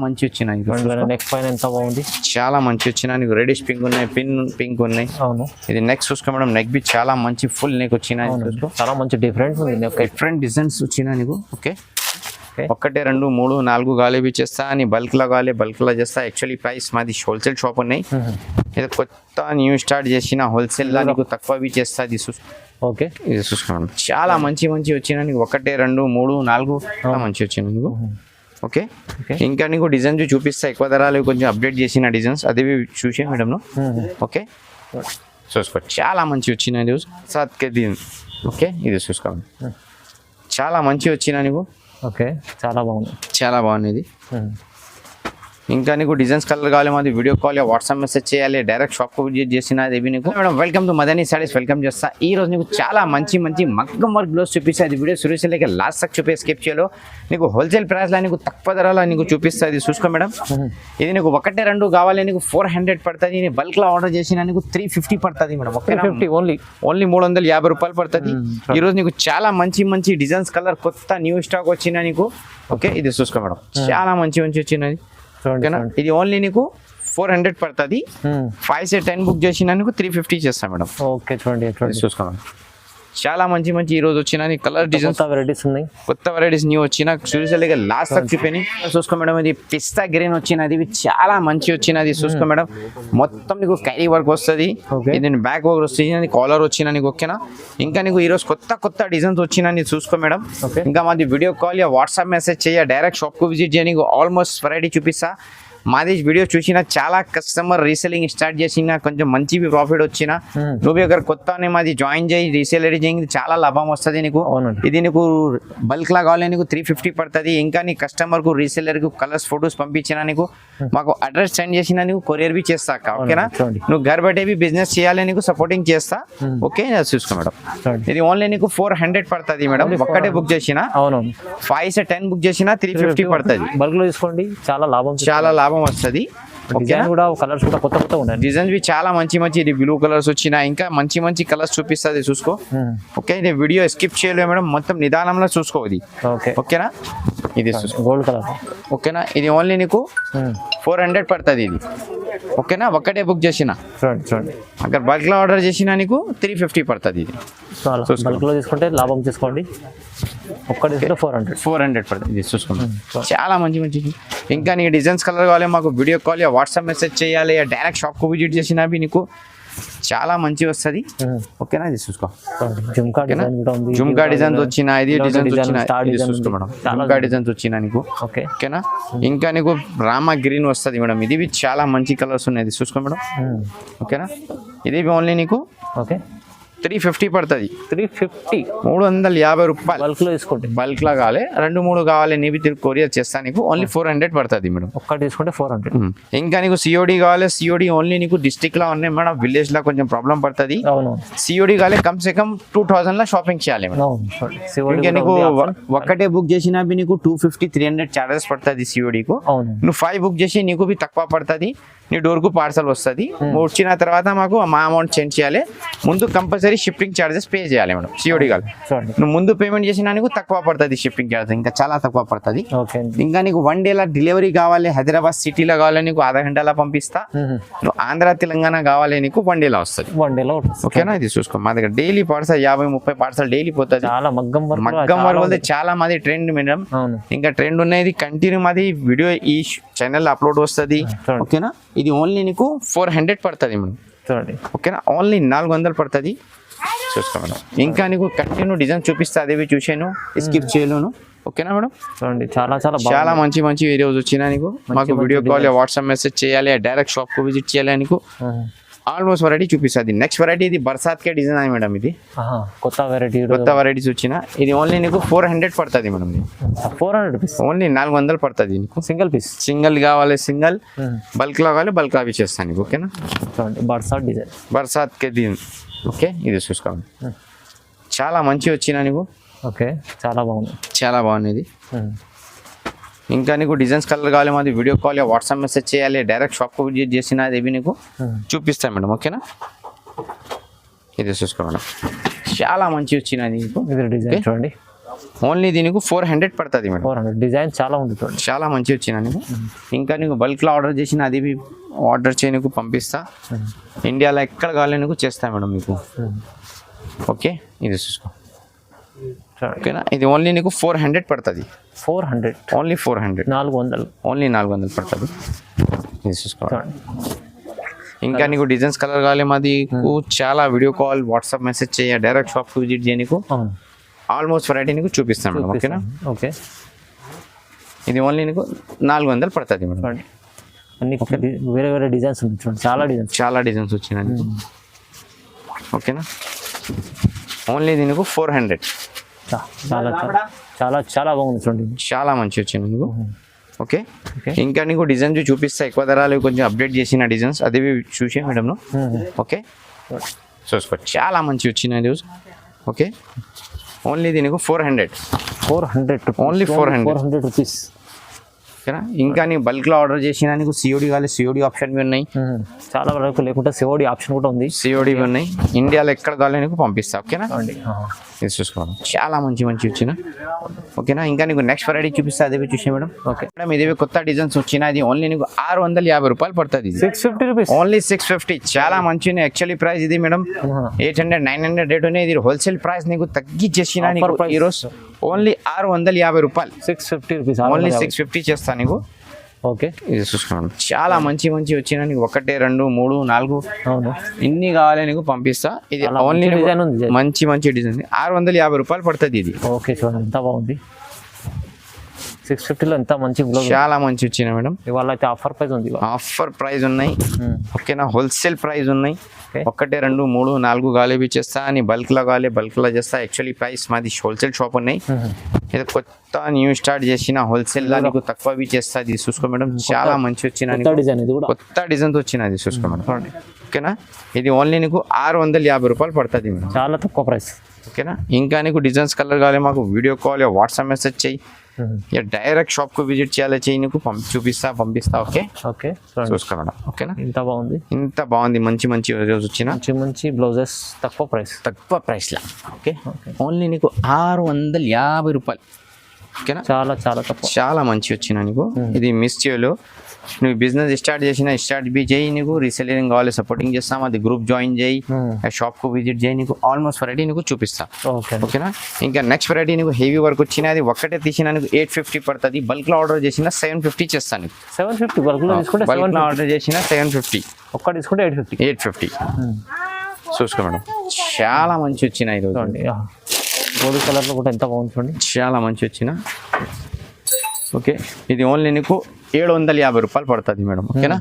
మంచి వచ్చినాయి. నెక్ పైన ఎంత బాగుంది, చాలా మంచి వచ్చినాయి. నీకు రెడిష్ పింక్ ఉన్నాయి, పింక్ ఉన్నాయి. అవును, ఇది నెక్ చూసుకో మేడం, నెక్ బి చాలా మంచి ఫుల్ నెక్ వచ్చినాయి. చాలా మంచి డిఫరెంట్ ఉంది, డిఫరెంట్ డిజైన్స్ వచ్చినా నీకు. ఓకే, 1 2 3 4 గాలి బి చేస్తా అని బల్క్ లో కావాలి, బల్క్ లో చేస్తా. యాక్చువల్లీ ప్రైస్ మాది హోల్సేల్ షాప్ ఉన్నాయి. ఇది కొత్త న్యూ స్టార్ట్ చేసిన హోల్సేల్ లా నీకు తక్కువ బి చేస్తా. ఓకే, ఇది చూసుకోండి, చాలా మంచి వచ్చినా నీకు. 1 2 3 4 మంచి వచ్చినా నీకు. ఓకే, ఇంకా నీకు డిజైన్స్ చూపిస్తా. ఎక్కువ ధరలు కొంచెం అప్డేట్ చేసిన డిజైన్స్ అది చూసే మేడం. ఓకే, చూసుకో, చాలా మంచి వచ్చినాయి. దీని ఓకే, ఇది చూసుకోండి, చాలా మంచి వచ్చినా నీకు. ఓకే, చాలా బాగుంది, చాలా బాగుంది. ఇంకా నీకు డిజైన్స్ కలర్ కావాలి, మాది వీడియో కాల్ వాట్సాప్ మెసేజ్ చేయాలి, డైరెక్ట్ షాప్ విజిట్ చేసిన దేవి నీకు. Madam welcome to Madani saris, welcome చేస్తా. ఈ రోజు నీకు చాలా మంచి మగ్గం వర్క్ బ్లౌజ్ చూపిస్తా. ఇది వీడియో సురేష్ లాస్ట్ తక్ చూపే స్కిప్ చేయాలో. నీకు హోల్సేల్ ప్రైస్ లా నీకు తక్కువ ధరలో నీకు చూపిస్తా. ఇది చూసుకో మేడం, ఇది నీకు 1 2 కావాలి నీకు 400 పడుతుంది. నేను బల్క్ లో ఆర్డర్ చేసిన నీకు 350 పడుతుంది మేడం. 350 ఓన్లీ 350 రూపాయలు పడుతుంది. ఈ రోజు నీకు చాలా మంచి డిజైన్స్ కలర్ కొత్త న్యూ స్టాక్ వచ్చినా నీకు. ఓకే, ఇది చూసుకో మేడం, చాలా మంచి వచ్చినది. ఓకేనా, ఇది ఓన్లీ నీకు 400 పడుతుంది. 5 से 10 బుక్ చేసిన నీకు 350 చేస్తా మేడం. ఓకే, చూడండి చూసుకో మేడం, చాలా మంచి ఈ రోజు వచ్చిన కలర్ డిజైన్స్ వెరైటీస్ ఉన్నాయి. కొత్త వెరైటీస్ న్యూ వచ్చిన సూర్యశలిగా లాస్ట్ తక్ చూపని. చూసుకో మేడం, ఇది పిస్తా గ్రీన్ వచ్చినది, ఇవి చాలా మంచి వచ్చినది. చూసుకో మేడం, మొత్తం నీకు క్యారీ వర్క్ వస్తుంది. ఇది బ్యాక్ వర్క్ వస్తుంది, కాలర్ వచ్చిన నీకు. ఓకేనా, ఇంకా నీకు ఈరోజు కొత్త డిజైన్స్ వచ్చిన చూసుకో మేడం. ఇంకా మాది వీడియో కాల్ వాట్సాప్ మెసేజ్ చేయ, డైరెక్ట్ షాప్ కు విజిట్ చేయ. నీకు ఆల్మోస్ట్ వెరైటీ చూపిస్తా. మాది వీడియో చూసిన చాలా కస్టమర్ రీసెలింగ్ స్టార్ట్ చేసిన, కొంచెం మంచి ప్రాఫిట్ వచ్చిన. నువ్వు అక్కడ కొత్త మాది జాయిన్ చేయి, రీసేల్ చేయింది, చాలా లాభం వస్తుంది నీకు. ఇది నీకు బల్క్ లా కావాలి నీకు 350 పడుతుంది. ఇంకా నీ కస్టమర్ కు రీసేలర్ కు కలర్స్ ఫొటోస్ పంపించిన నీకు, మాకు అడ్రస్ సెండ్ చేసిన నీకు కొరియర్ బి చేస్తా. ఓకేనా, నువ్వు घर बैठे भी బిజినెస్ చేయాలి నీకు సపోర్టింగ్ చేస్తా. ఓకే, చూసుకో మేడం, ఇది ఓన్లీ నీకు 400 పడుతుంది మేడం. ఒక్కటే బుక్ చేసిన 5 से 10 బుక్ చేసిన 350 పడుతుంది. బల్క్ లో తీసుకోండి, చాలా లాభం వస్తుంది. డిజైన్ కూడా కలర్స్ కూడా కొత్త ఉన్నాయి. డిజైన్స్ బి చాలా మంచి ఇది బ్లూ కలర్స్ వచ్చిన, ఇంకా మంచి కలర్స్ చూపిస్తుంది. చూసుకో. ఓకే, ఇది వీడియో స్కిప్ చేయలేదు మేడం, మొత్తం నిదానంలో చూసుకో. ఇది ఓకేనా, ఇది గోల్డ్ కలర్. ఓకేనా, ఇది ఓన్లీ నీకు 400 పడుతుంది. ఇది ఓకేనా, ఒక్కటే బుక్ చేసిన. చూడండి, అక్కడ బల్క్ లో ఆర్డర్ చేసిన నీకు 350 పడుతుంది. ఇది బల్క్ లో తీసుకుంటే లాభం తీసుకోండి. ఒక్కటి 400 పడుతుంది. ఇది చూసుకోండి, చాలా మంచి. ఇంకా నీకు డిజైన్స్ కలర్ కావాలి, మాకు వీడియో కాల్ వాట్సాప్ మెసేజ్ చేయాలి, డైరెక్ట్ షాప్ కు విజిట్ చేసినా నీకు చాలా మంచి వస్తుంది. ఓకేనా, ఇది చూసుకో. జుమ్కా డిజైన్స్ వచ్చిన, ఇది డిజైన్స్ వచ్చిన, చూసుకో మేడం, జుమ్కా డిజైన్స్ వచ్చిన నీకు. ఓకేనా, ఇంకా నీకు రామా గ్రీన్ వస్తుంది మేడం. ఇది చాలా మంచి కలర్స్ ఉన్నాయి. ఇది చూసుకో మేడం. ఓకేనా, ఇది ఓన్లీ నీకు 350 పడుతుంది. 350 రూపాయలు బల్క్ లో తీసుకోండి. బల్క్ లా కావాలి, 2 3 కావాలి, నీవి కొరియర్ చేస్తా నీకు. ఓన్లీ 400 పడుతుంది మేడం. ఒక్కటి తీసుకుంటే 400. ఇంకా నీకు సిఓడి కావాలి, సిఓడి ఓన్లీ నీకు డిస్ట్రిక్ట్ లో ఉన్నాయి మేడం. విలేజ్ లో కొంచెం ప్రాబ్లం పడుతుంది. సిఓడి కావాలి, కమ్ సే కమ్ 2000 లో షాపింగ్ చేయాలి మేడం. ఇంకా నీకు ఒక్కటే బుక్ చేసినా నీకు 250 300 చార్జెస్ పడుతుంది సిఓడికు. నువ్వు 5 బుక్ చేసి నీకు తక్కువ పడుతుంది. నీ డోర్ కు పార్సల్ వస్తుంది. వచ్చిన తర్వాత మాకు మా అమౌంట్ సెండ్ చేయాలి. ముందు కంపల్సరీ షిప్పింగ్ చార్జెస్ పే చేయాలి మేడం. సిఓడి కాదు, నువ్వు ముందు పేమెంట్ చేసినా నీకు తక్కువ పడుతుంది షిప్పింగ్ చార్జెస్, ఇంకా చాలా తక్కువ పడుతుంది. ఇంకా నీకు 1 డే లా డెలివరీ కావాలి, హైదరాబాద్ సిటీలో కావాలి నీకు ½ గంటలా పంపిస్తా. నువ్వు ఆంధ్ర తెలంగాణ కావాలి నీకు 1 డే లా వస్తుంది. ఓకేనా, ఇది చూసుకో. మా దగ్గర డైలీ పార్సల్ 50 30 పార్సల్ డైలీ పోతుంది. మగ్గం వర్క్ చాలా మాది ట్రెండ్ మేడం. ఇంకా ట్రెండ్ ఉన్నది కంటిన్యూ మాది వీడియో ఈ ఛానల్ అప్లోడ్ వస్తుంది. ఓకేనా, ఇది ఓన్లీ నీకు 400 పడుతుంది మేడం. ఓకేనా, ఓన్లీ 400 పడుతుంది. చూసుకో మేడం, ఇంకా నీకు కంటిన్యూ డిజైన్ చూపిస్తా, అదేవి చూసాను, స్కిప్ చేయలేను. ఓకేనా మేడం, చూడండి, చాలా మంచి వీడియోస్ వచ్చినా నీకు. మాకు వీడియో కాల్ వాట్సాప్ మెసేజ్ చేయాలి, డైరెక్ట్ షాప్ కు విజిట్ చేయాలి నీకు. ఆల్మోస్ట్ వెరైటీ చూపిస్తుంది. నెక్స్ట్ వెరైటీ ఇది బర్సాత్ కే డిజైన్ అయ్యి మేడం. ఇది కొత్త వెరైటీస్ వచ్చిన, ఇది ఓన్లీ నీకు 400 పడుతుంది మేడం. 400 ఓన్లీ 400 పడుతుంది నీకు. సింగిల్ పీస్, సింగిల్ కావాలి, సింగిల్ బల్క్ లో కావాలి, బల్క్ అవి చేస్తాను నీకు. ఓకేనా, బర్సాత్ డిజైన్, బర్సాత్ కే డిజైన్. ఓకే, ఇది చూసుకోండి, చాలా మంచి వచ్చిన నీకు. ఓకే, చాలా బాగుంది ఇది. ఇంకా నీకు డిజైన్స్ కలర్ కావాలి, మాది వీడియో కాల్ వాట్సాప్ మెసేజ్ చేయాలి, డైరెక్ట్ షాప్ కు విజిట్ చేసిన అవి నీకు చూపిస్తాను మేడం. ఓకేనా, ఇది చూసుకో మేడం, చాలా మంచి వచ్చినది నీకు. డిజైన్ చూడండి, ఓన్లీ దీనికి 400 పడుతుంది మేడం. 400 డిజైన్ చాలా ఉంది చూడండి. చాలా మంచి వచ్చిన నీకు. ఇంకా నీకు బల్క్లో ఆర్డర్ చేసిన అది ఆర్డర్ చేయి నీకు పంపిస్తా. ఇండియాలో ఎక్కడ కావాలి నీకు చేస్తా మేడం మీకు. ఓకే ఇది చూసుకో. ఓకేనా, ఇది ఓన్లీ నీకు 400 పడుతుంది. 400 ఓన్లీ 400 400 ఓన్లీ 400 పడుతుంది. ఇది చూసుకోవాలి. ఇంకా నీకు డిజైన్స్ కలర్ కావాలి మాది చాలా వీడియో కాల్ వాట్సాప్ మెసేజ్ చేయ డైరెక్ట్ షాప్కి విజిట్ చేయ నీకు ఆల్మోస్ట్ వెరైటీ నీకు చూపిస్తాను మేడం. ఓకేనా. ఓకే ఇది ఓన్లీ నీకు 400 పడుతుంది మేడం. అన్ని వేరే వేరే డిజైన్స్ ఉంది చూడండి. చాలా డిజైన్స్ వచ్చినాయి నీకు. ఓకేనా, ఓన్లీ దీనికి 400. చాలా చాలా చాలా బాగుంది చూడండి. చాలా మంచి వచ్చింది నీకు. ఓకే, ఇంకా నీకు డిజైన్స్ చూపిస్తా ఎక్కువ ధరలు కొంచెం అప్డేట్ చేసిన డిజైన్స్ అది చూసే మేడం. ఓకే చూసుకో, చాలా మంచి వచ్చినాయి రోజు. ఓకే, ఓన్లీ దీనికి 400 ఓన్లీ 400 రూపీస్. ఓకేనా, ఇంకా నీకు బల్క్లో ఆర్డర్ చేసినా నీకు సిఓడి కావాలి, సిఓడి ఆప్షన్ ఉన్నాయి చాలా వరకు. లేకుంటే సిఓడి ఆప్షన్ కూడా ఉంది. సిఓడి ఉన్నాయి. ఇండియాలో ఎక్కడ కావాలి నీకు పంపిస్తా. ఓకేనా, ఇది చూసుకోవడం చాలా మంచి వచ్చిన. ఓకేనా, ఇంకా నీకు నెక్స్ట్ వెరైటీ చూపిస్తా అదే చూసే మేడం. ఓకే మేడం, ఇదేవి కొత్త డిజైన్స్ వచ్చినా అది ఓన్లీ నీకు 650 రూపాయలు పడుతుంది. 650 రూపీస్ ఓన్లీ 650. చాలా మంచి యాక్చువల్లీ ప్రైస్ ఇది మేడం. 800 900 రేట్ ఉన్నాయి. ఇది హోల్సేల్ ప్రైస్ నీకు తగ్గించేసిన ఈరోజు ఓన్లీ 650 రూపాయలు. 650 రూపీస్ ఓన్లీ 650 చేస్తా నీకు. ఓకే ఇది చూసుకోండి, చాలా మంచి వచ్చిన నీకు 1 2 3 4 అవును ఇన్ని కావాలి నీకు పంపిస్తా. ఇది ఓన్లీ డిజైన్ ఉంది, మంచి డిజైన్. 650 రూపాయలు పడుతుంది ఇది. ఓకే చూడండి ఎంత బాగుంది. 650లో ఎంత మంచి బ్లౌజ్, చాలా మంచి వచ్చిన మేడం. ఇవాళ అయితే ఆఫర్ ప్రైస్ ఉంది. ఆఫర్ ప్రైస్ ఉన్నాయి. ఓకేనా, హోల్సేల్ ప్రైస్ ఉన్నాయి. 1 2 3 4 గాలిబీ చేస్తా అని బల్క్లో కావాలి బల్క్లో చేస్తా. యాక్చువల్లీ ప్రైస్ మాది హోల్సేల్ షాప్ ఉన్నాయి. ఇది కొత్త న్యూ స్టార్ట్ చేసిన హోల్సేల్ లా నీకు తక్కువ చేస్తా. ఇది చూసుకో మేడం, చాలా మంచి వచ్చిన కొత్త డిజైన్స్ వచ్చినది చూసుకో మేడం. ఓకేనా, ఇది ఓన్లీ నీకు 650 రూపాయలు పడుతుంది మేడం, చాలా తక్కువ ప్రైస్. ఓకేనా, ఇంకా నీకు డిజైన్స్ కలర్ కావాలి మాకు వీడియో కాల్ వాట్సాప్ మెసేజ్ చేయి, డైరెక్ట్ షాప్ కు విజిట్ చేయాలి చేయి నీకు పంపిస్తా. ఓకే ఓకే చూసుకో మేడం. ఓకేనా, ఇంత బాగుంది మంచి రోజు వచ్చిన మంచి బ్లౌజెస్ తక్కువ ప్రైస్ లా. ఓకే, ఓన్లీ నీకు 650 రూపాయలు. ఓకేనా, చాలా తక్కువ. చాలా మంచి వచ్చిన నీకు. ఇది మిస్ చేయలు. నువ్వు బిజినెస్ స్టార్ట్ చేయి నీకు రీసెలింగ్ కావాలి సపోర్టింగ్ చేస్తాం. అది గ్రూప్ జాయిన్ చేయి, షాప్ కు విజిట్ చేయి, నీకు ఆల్మోస్ట్ వెరైటీ నీకు చూపిస్తా. ఓకేనా, ఇంకా నెక్స్ట్ వెరైటీ నీకు హెవీ వర్క్ వచ్చిన అది ఒక్కటే తీసిన నీకు 850 పడుతుంది. బల్క్ లో ఆర్డర్ చేసిన 750 చేస్తాను. 750 బల్క్ లో ఆర్డర్ చేసిన 750, ఒక్క తీసుకుంటే 850. చూసుకో మేడం, చాలా మంచి వచ్చిన ఈరోజు. గోల్డ్ కలర్ లో కూడా ఎంత బాగుంది చూడండి, చాలా మంచి వచ్చిన. ఓకే, ఇది ఓన్లీ నీకు 750 రూపాయలు పడుతుంది మేడం. ఓకేనా,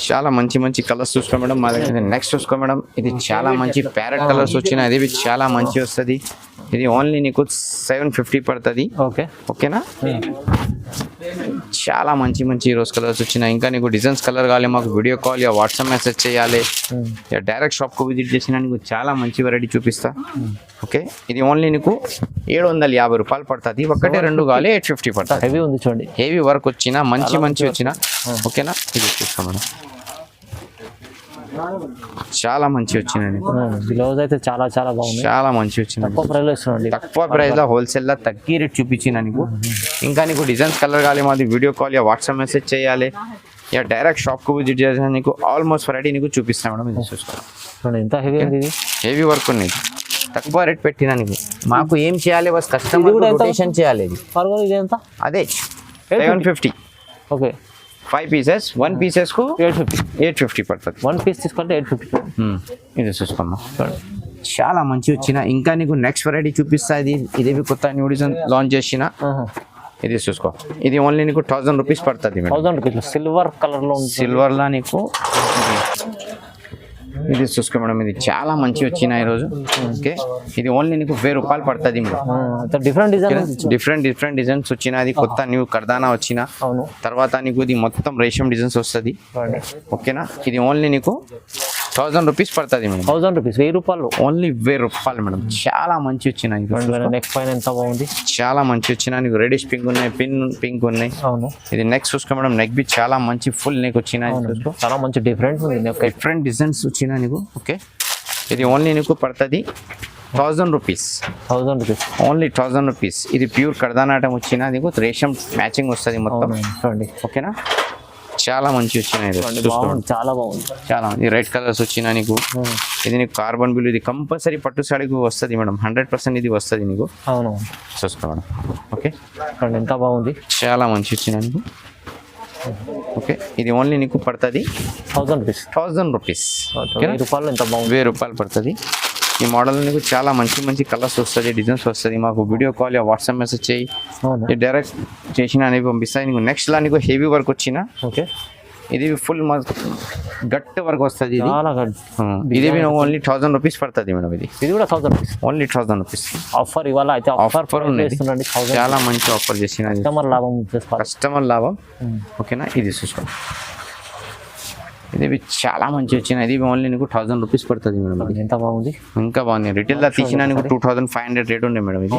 చాలా మంచి కలర్స్ చూసుకో మేడం. మా దగ్గర నెక్స్ట్ చూసుకో మేడం, ఇది చాలా మంచి ప్యారెట్ కలర్స్ వచ్చిన అది చాలా మంచి వస్తుంది. ఇది ఓన్లీ నీకు 750 పడుతుంది. ఓకేనా, చాలా మంచి రోజ్ కలర్స్ వచ్చినాయి. ఇంకా నీకు డిజైన్స్ కలర్ కావాలి మాకు వీడియో కాల్ వాట్సాప్ మెసేజ్ చేయాలి, డైరెక్ట్ షాప్ కు విజిట్ చేసినా నీకు చాలా మంచి వెరైటీ చూపిస్తా. ఓకే, ఇది ఓన్లీ నీకు 750 రూపాయలు పడుతుంది. 1 2 కావాలి 850 పడుతుంది. హెవీ ఉంది చూడండి, హెవీ వర్క్ వచ్చిన మంచి వచ్చిన. ఓకేనా, ఇది చూస్తాం మేడం, చాలా మంచి వచ్చినాయి. బ్లౌజ్ అయితే చాలా బాగుంది, చాలా మంచి వచ్చింది. తక్కువ ప్రైస్ లో హోల్సేల్ లో తగ్గి రేట్ చూపించిన నీకు. ఇంకా నీకు డిజైన్స్ కలర్ కావాలి మాది వీడియో కాల్ వాట్సాప్ మెసేజ్ చేయాలి, డైరెక్ట్ షాప్ కు విజిట్ చేయాలి, నీకు ఆల్మోస్ట్ వెరైటీ నీకు చూపిస్తాం మేడం. ఇది చూసుకోండి, ఎంత హెవీ వర్క్ ఉంది. తక్కువ రేట్ పెట్టినా నీకు మాకు ఏం చేయాలి బస్ కస్టమర్ రొటేషన్ చేయాలి. అదే 750. ఓకే, 5 pieces, 1 pieces కు 850 పడుతుంది. 1 పీస్ తీసుకుంటే 850. ఇది చూసుకోమ్మా, చాలా మంచి వచ్చిన. ఇంకా నీకు నెక్స్ట్ వెరైటీ చూపిస్తా. ఇది కొత్త న్యూ డిజైన్ లాంచ్ చేసిన. ఇది చూసుకో, ఇది ఓన్లీ నీకు 1000 రూపీస్ పడుతుంది. 1000 రూపీస్ సిల్వర్ కలర్ లో, సిల్వర్ లా నీకు. ఇది చూసుకో మేడం, ఇది చాలా మంచి వచ్చిన ఈరోజు. ఓకే, ఇది ఓన్లీ నీకు 1000 రూపాయలు పడుతుంది మేడం. డిఫరెంట్ డిజైన్స్ వచ్చిన. అది కొత్త న్యూ కర్దానా వచ్చిన తర్వాత నీకు ఇది మొత్తం రేషం డిజైన్స్ వస్తుంది. ఓకేనా, ఇది ఓన్లీ నీకు 1000 రూపీస్ పడుతుంది మేడం. 1000 రూపీస్, 1000 రూపాయలు, ఓన్లీ 1000 రూపాయలు మేడం. చాలా మంచి వచ్చిన. నెక్ పైన ఎంత బాగుంది, చాలా మంచి వచ్చిన. నీకు రెడిష్ పింక్ ఉన్నాయి, పింక్ ఉన్నాయి. ఇది నెక్ చూసుకో మేడం, నెక్ బి చాలా మంచి ఫుల్ నెక్ వచ్చిన. చాలా మంచి డిఫరెంట్ డిఫరెంట్ డిజైన్స్ వచ్చిన నీకు. ఓకే, ఇది ఓన్లీ నీకు పడుతుంది 1000 రూపీస్, 1000 రూపీస్. Only 1000 rupees. ఇది ప్యూర్ కడదానాటం వచ్చిన నీకు రేషం మ్యాచింగ్ వస్తుంది మొత్తం. అవును చూడండి, ఓకేనా, చాలా మంచి వచ్చినాయి ఇది. బాగుంది, చాలా బాగుంది. చాలా మంది రెడ్ కలర్స్ వచ్చినా నీకు. ఇది నీకు కార్బన్ బ్లూ, ఇది కంపల్సరీ పట్టు సాడీకి వస్తుంది మేడం, 100% ఇది వస్తుంది నీకు. అవును చూసుకో మేడం. ఓకే, చూడండి ఎంత బాగుంది, చాలా మంచి వచ్చినా నీకు. ఓకే, ఇది ఓన్లీ నీకు పడుతుంది 1000 రూపీస్. 1000 రూపీస్, 1000 రూపాయలు ఎంత బాగుంది. 1000 రూపాయలు పడుతుంది. ఈ మోడల్ నీకు చాలా మంచి మంచి కలర్స్ వస్తుంది, డిజైన్స్ వస్తుంది. మాకు వీడియో కాల్ వాట్సాప్ మెసేజ్ చేయి, అవును డైరెక్ట్ చేసిన అనేవి పంపిస్తాయి. నీకు నెక్స్ట్లా నీకు హెవీ వర్క్ వచ్చిన, ఓకే, ఇది ఫుల్ గట్టి వర్క్ వస్తుంది. ఇది చాలా ఇది ఓన్లీ 1000 రూపీస్ పడుతుంది మేడం. ఇది కూడా 1000 రూపీస్, ఓన్లీ 1000 రూపీస్ ఆఫర్ ఇవాళ అయితే ఆఫర్ ఉన్నది. 1000 చాలా మంచి ఆఫర్ చేసిన, కస్టమర్ లాభం చేసుకోవాలి. కస్టమర్ లాభం. ఓకేనా, ఇది చూసుకో, ఇది చాలా మంచి వచ్చిన, ఇది ఓన్లీ నీకు 1000 రూపీస్ పడుతుంది మేడం. ఇది ఎంత బాగుంది, ఇంకా బాగుంది. రిటైల్లో తీసినా నీకు 2500 రేట్ ఉండే మేడం. ఇది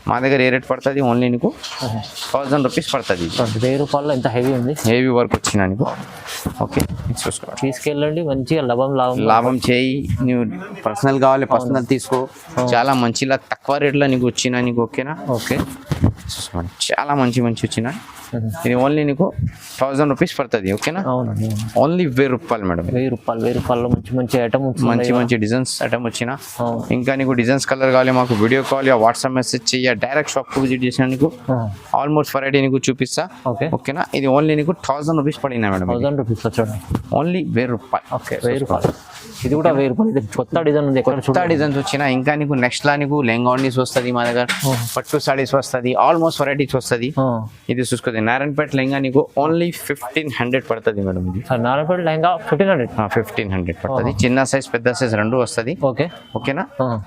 మా దగ్గర ఏ రేట్ పడుతుంది, ఓన్లీ నీకు 1000 రూపీస్ పడుతుంది. 1000 రూపాయలు ఎంత హెవీ ఉంది, హెవీ వర్క్ వచ్చిన నీకు. ఓకే, చూసుకో, తీసుకెళ్ళండి మంచిగా లాభం చేయి. నువ్వు పర్సనల్ కావాలి, పర్సనల్ తీసుకో. చాలా మంచిలా తక్కువ రేట్లో నీకు వచ్చిన నీకు. ఓకేనా, ఓకే, చూసుకోండి, చాలా మంచి మంచి వచ్చిన. ఇది ఓన్లీ నీకు 1000 రూపీస్ పడుతుంది. ఓకేనా, అవునండి, ఓన్లీ 1000 రూపాయలు మేడం. 1000 రూపాయలు మంచి మంచి ఐటమ్, మంచి మంచి డిజైన్స్ ఐటమ్ వచ్చిన. ఇంకా నీకు డిజైన్స్ కలర్ కావాలి, మాకు వీడియో కాల్ వాట్సాప్ మెసేజ్ చెయ్యి, డైరెక్ట్ షాప్ విజిట్ చేసిన నీకు ఆల్మోస్ట్ వెరైటీ నీకు చూపిస్తా. ఓకే, ఓకేనా, ఇది ఓన్లీ నీకు 1000 రూపీస్ పడినా మేడం. 1000 రూపీస్ చూడండి, ఓన్లీ 1000 రూపాయలు. ఓకే, 1000 రూపాయలు. ఇది కూడా 1000 రూపాయలు. ఇది కొత్త డిజైన్ ఉంది, కొత్త డిజైన్స్ వచ్చిన. ఇంకా నీకు నెక్స్ట్ లా నీకు లెంగాడీస్ వస్తుంది మా దగ్గర, పట్టు సాడీస్ వస్తుంది, ఆల్మోస్ట్ వెరైటీస్ వస్తుంది. ఇది చూసుకోండి, నారాయణపేట లెంగా నీకు ఓన్లీ 1500 పడుతుంది మేడం. ఇది నారాయణపేట లెంగా 1500 పడుతుంది. చిన్న సైజ్ పెద్ద సైజ్ రెండు వస్తుంది. ఓకే, ఓకేనా,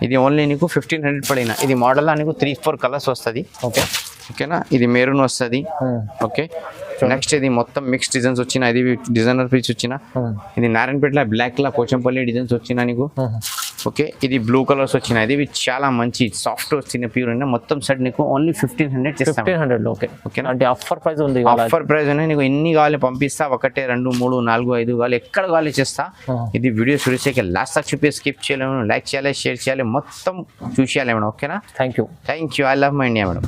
ఇది ఓన్లీ నీకు 1500 పడిన. ఇది మోడల్ నీకు 3-4 కలర్స్ వస్తుంది. ఓకే, ఓకేనా, ఇది మెరూన్ వస్తుంది. ఓకే, నెక్స్ట్ ఇది మొత్తం మిక్స్ డిజైన్స్ వచ్చిన, ఇది డిజైనర్ పీస్ వచ్చిన. ఇది నారాయణపేటలో బ్లాక్ లా పోచంపల్లి డిజైన్స్ వచ్చిన నీకు. ఓకే, ఇది బ్లూ కలర్స్ వచ్చిన, ఇది చాలా మంచి సాఫ్ట్ వచ్చిన ప్యూర్ అయినా. మొత్తం సెట్ నీకు ఓన్లీ 1500 చేస్తాం. 1500. ఓకే, ఓకేనా, అంటే ఆఫర్ ప్రైస్ ఉంది. ఆఫర్ ప్రైస్ ఉన్నాయి. నీకు ఎన్ని కావాలి పంపిస్తా, 1, 2, 3, 4, 5 కావాలి, ఎక్కడ కావాలి చేస్తా. ఇది వీడియో చూసేకి లాస్ట్ దాకా చూపి స్కిప్ చేయలేము. లైక్ చేయాలి, షేర్ చేయాలి, మొత్తం చూసేయాలి మేడం. ఓకేనా, thank you. I love my India madam.